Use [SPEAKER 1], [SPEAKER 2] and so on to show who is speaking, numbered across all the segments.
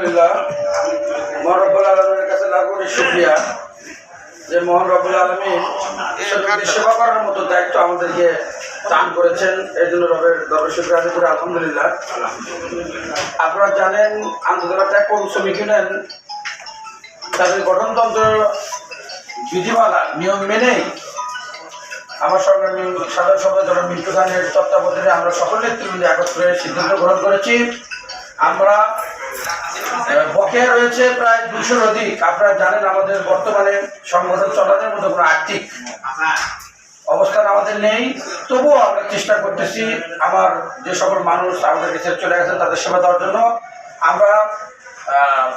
[SPEAKER 1] আলহামদুলিল্লাহ মহান রব্বুল আলমীর কাছে লাখ কোটি শুকরিয়া যে মহান রব্বুল আলমী সেবা করার মতো দায়িত্ব আমাদেরকে দান করেছেন। এই জন্য রবের দরবার শুকরিয়া আদায় করে আলহামদুলিল্লাহ। আপনারা জানেন আন্তর্জাতিক ত্যাগ শ্রমিক ইউনিয়ন তাদের গঠনতন্ত্র বিধিমালা নিয়ম মেনেই আমার সঙ্গে সাধারণ সভাপতি জনাব মিন্টু খানের তত্ত্বাবধানে আমরা সকল নেতৃবৃন্দ একত্রে সিদ্ধান্ত গ্রহণ করেছি। আমরা বকেয়া রয়েছে প্রায় 200-র অধিক। আপনারা জানেন আমাদের বর্তমানে সংগঠন চলানোর মতো কোনো আর্থিক অবস্থান আমাদের নেই, তবুও আমরা চেষ্টা করতেছি আমার যে সকল মানুষ আমাদের কাছে চলে গেছেন তাদের সেবা দেওয়ার জন্য। আমরা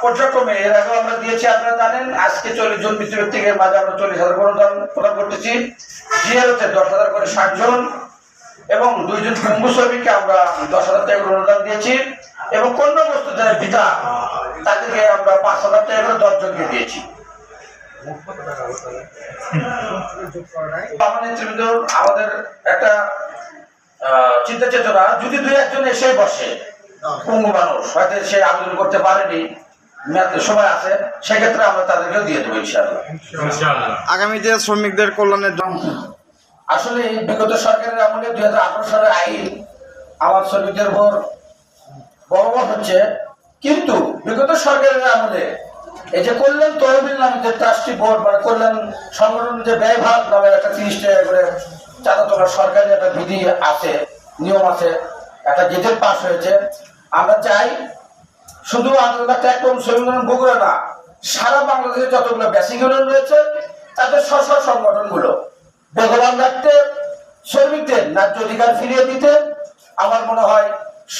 [SPEAKER 1] পর্যায়ক্রমে এর আগেও আমরা দিয়েছি, আপনারা জানেন। আজকে 40 জন মৃত ব্যক্তিকে মাঝে আমরা 40,000 অনুদান প্রদান করতেছি। জিয়ারতে 10,000 করে 60 জন এবং 2 জন পঙ্গু শ্রমিককে আমরা 10,000 টাকা করে অনুদান দিয়েছি এবং কন্যা বস্তু যারা পিতা তাদেরকে আমরা 5,000 টাকা করে 10 জনকে দিয়েছি। আমার নেতৃবৃন্দ আমাদের একটা চিন্তা চেতনা, যদি 2-1 জন এসে বসে পঙ্গু মানুষ হয়তো সে আবেদন করতে পারেনি, সময় আছে, সেক্ষেত্রে আমরা তাদেরকেও দিয়ে দেবো ইনশাআল্লাহ।
[SPEAKER 2] আগামীতে শ্রমিকদের কল্যাণের জন্য
[SPEAKER 1] আসলে বিগত সরকারের আমলে 2018 সালের আইন আমার শ্রমিকদের উপর বহবহ হচ্ছে, কিন্তু বিগত সরকারের আমলে এই যে কল্যাণ তহবিল নামে যে ট্রাস্টি বোর্ড মানে কল্যাণ সংগঠন যে ব্যয়ভাগ নামে একটা 30 টাকা করে চাঁদা তোলার সরকারি একটা বিধি আছে, নিয়ম আছে, একটা গেজেট পাস হয়েছে। আমরা চাই শুধু আন্তর্জাতিক ত্যাগ শ্রমিক ইউনিয়ন বগুড়া না, সারা বাংলাদেশে যতগুলো বেসিক ইউনিয়ন রয়েছে তাদের স্ব সংগঠনগুলো বেগবান রাখতে, শ্রমিকদের ন্যায্য অধিকার ফিরিয়ে দিতে আমার মনে হয়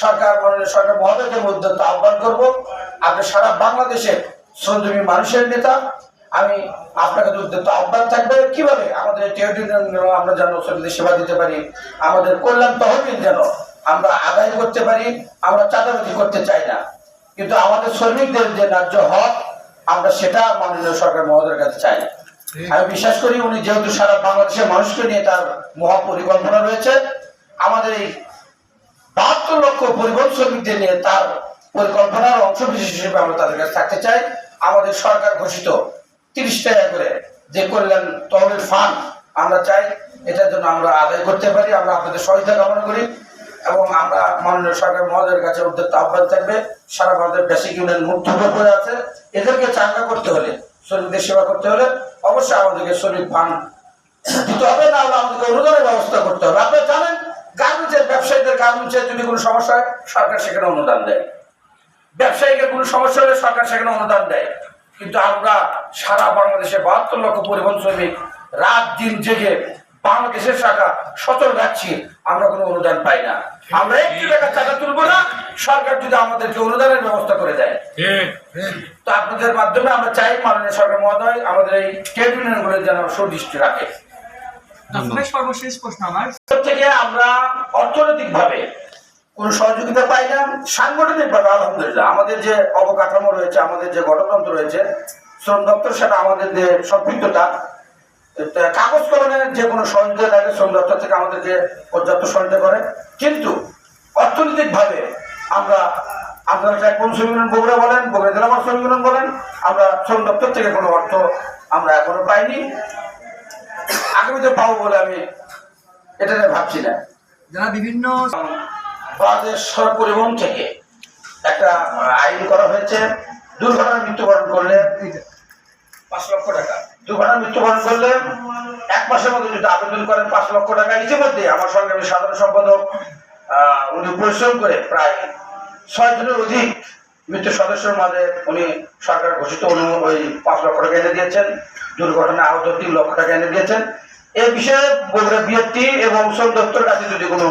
[SPEAKER 1] সরকার মাননীয় সরকার মহোদয়কে উদ্যোক্তা আহ্বান করব। আপনি সারা বাংলাদেশের শ্রমজীবী মানুষের নেতা, আমি আপনাকে উদ্যোক্তা আহ্বান থাকবে কিভাবে আমাদের ট্রেড ইউনিয়ন আমরা যেন শ্রমিকদের সেবা দিতে পারি, আমাদের কল্যাণ তহবিল যেন আমরা আদায় করতে পারি। আমরা চাঁদাবাজি করতে চাই না, কিন্তু আমাদের শ্রমিকদের যে ন্যায্য হক আমরা সেটা মাননীয় সরকার মহোদয়ের কাছে চাই। আমি বিশ্বাস করি উনি যেহেতু সারা বাংলাদেশের মানুষকে নিয়ে তার মহা পরিকল্পনা রয়েছে, আমাদের এই 72 লক্ষ পরিবহন শ্রমিকদের নিয়ে তার পরিকল্পনার অংশ বিশেষ হিসেবে আমরা তাদের কাছে থাকতে চাই। আমাদের সরকার ঘোষিত 30 টাকা করে যে কল্যাণ তহবিল ফান্ড আমরা চাই এটার জন্য আমরা আদায় করতে পারি। আমরা আপনাদের সহায়তা কামনা করি এবং আমরা মাননীয় সরকার মহোদয়ের কাছে উদ্যোক্তা আহ্বান থাকবে। সারা ভারতের বেসিক ইউনিয়ন মুক্ত হয়ে আছে, এদেরকে চাঙ্গা করতে হলে, শ্রমিকদের সেবা করতে হলে অবশ্যই আমাদেরকে শ্রমিক ফান্ড দিতে হবে, না হলে আমাদেরকে অনুদানের ব্যবস্থা করতে হবে। আপনারা জানেন গার্মেন্টসের ব্যবসায়ীদের গার্মেন্টসের যদি কোনো সমস্যা হয় সরকার সেখানে অনুদান দেয়, ব্যবসায়ীদের কোনো সমস্যা হলে সরকার সেখানে অনুদান দেয়, কিন্তু আমরা সারা বাংলাদেশে 72 লক্ষ পরিবহন শ্রমিক রাত দিন জেগে বাংলাদেশের শাখা সচল রাখছি, আমরা কোনো অনুদান পাই না। আমরা 1 টাকা চাঁদা তুলবো না, সরকার যদি আমাদেরকে অনুদানের ব্যবস্থা করে দেয়। তো আপনাদের মাধ্যমে আমরা চাই মাননীয় সরকার মহোদয় আমাদের এই ট্রেড ইউনিয়নগুলো যেন সুদৃষ্টি রাখে।
[SPEAKER 3] সর্বশেষ প্রশ্ন আমার
[SPEAKER 1] থেকে আমরা অর্থনৈতিক ভাবে কোনো সহযোগিতা পাই না, সাংগঠনিক ভাবে আলহামদুলিল্লাহ আমাদের যে অবকাঠামো রয়েছে, আমাদের যে গণতন্ত্র রয়েছে, শ্রম দপ্তর সেটা আমাদের যে সম্পৃক্ততা, কাগজ কলমের যে কোনো সহযোগিতা লাগে শ্রম দপ্তর থেকে আমাদেরকে পর্যাপ্ত সহযোগিতা করে, কিন্তু অর্থনৈতিক ভাবে আমরা আন্তর্জাতিক শ্রমিক ইউনিয়ন বগুড়া বলেন, বগুড়া জেলা শ্রমিক ইউনিয়ন বলেন, আমরা শ্রম দপ্তর থেকে কোনো অর্থ আমরা এখনো পাইনি, আগামীতে পাবো বলে আমি এটা ভাবছি না।
[SPEAKER 3] যারা বিভিন্ন
[SPEAKER 1] বাংলাদেশ সড়ক পরিবহন থেকে একটা আইন করা হয়েছে, দুর্ঘটনায় মৃত্যুবরণ করলে 5 লক্ষ টাকা, দুর্ঘটনায় মৃত্যুবরণ করলে 1 মাসের মধ্যে যদি আবেদন করেন 5 লক্ষ টাকা। ইতিমধ্যে আমার সঙ্গে সাধারণ সম্পাদক উনি পরিশ্রম করে প্রায় 6 জনের অধিক মৃত্যু সদস্যের মাঝে উনি সরকার ঘোষিত ওই 5 লক্ষ টাকা এনে দিয়েছেন, দুর্ঘটনায় আহত 3 লক্ষ টাকা এনে দিয়েছেন। এই বিষয়ে বগুড়া বিএফটি এবং শ্রম দপ্তরের কাছে যদি কোনো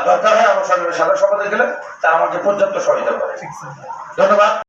[SPEAKER 1] দরকার হয় আমার সঙ্গে সাধারণ সম্পাদক গেলে তারা আমাকে পর্যাপ্ত সহায়তা করে। ধন্যবাদ।